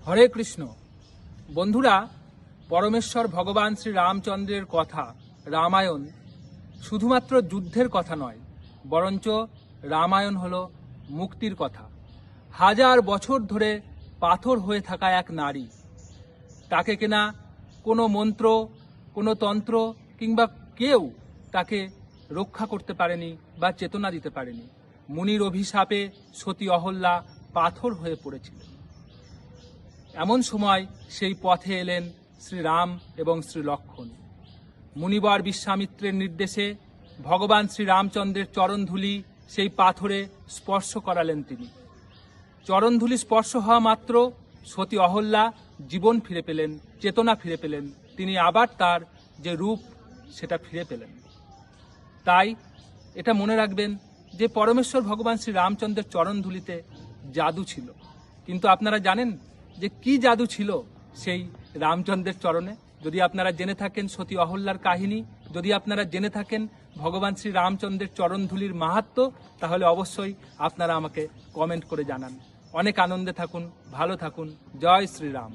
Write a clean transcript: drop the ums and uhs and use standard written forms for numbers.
হরে কৃষ্ণ। বন্ধুরা, পরমেশ্বর ভগবান শ্রী রামচন্দ্রের কথা রামায়ণ শুধুমাত্র যুদ্ধের কথা নয়, বরঞ্চ রামায়ণ হলো মুক্তির কথা। হাজার বছর ধরে পাথর হয়ে থাকা এক নারী, তাকে কিনা কোনো মন্ত্র, কোনো তন্ত্র কিংবা কেউ তাকে রক্ষা করতে পারেনি বা চেতনা দিতে পারেনি। মুনির অভিশাপে সতী অহল্যা পাথর হয়ে পড়েছিলেন। এমন সময় সেই পথে এলেন শ্রীরাম এবং শ্রী লক্ষ্মণ। মুনিবর বিশ্বামিত্রের নির্দেশে ভগবান শ্রী রামচন্দ্রের চরণধূলি সেই পাথরে স্পর্শ করালেন তিনি। চরণধূলি স্পর্শ হওয়া মাত্র সতী অহল্যা জীবন ফিরে পেলেন, চেতনা ফিরে পেলেন। তিনি আবার তার যে রূপ সেটা ফিরে পেলেন। তাই এটা মনে রাখবেন যে পরমেশ্বর ভগবান শ্রী রামচন্দ্রের চরণধূলিতে জাদু ছিল। কিন্তু আপনারা জানেন যে কি জাদু ছিল সেই রামচন্দ্রের চরণে? যদি আপনারা জেনে থাকেন সতী অহল্যার কাহিনী, যদি আপনারা জেনে থাকেন ভগবান শ্রী রামচন্দ্রের চরণধূলির মাহাত্ম্য, তাহলে অবশ্যই আপনারা আমাকে কমেন্ট করে জানান। অনেক আনন্দে থাকুন, ভালো থাকুন। জয় শ্রীরাম।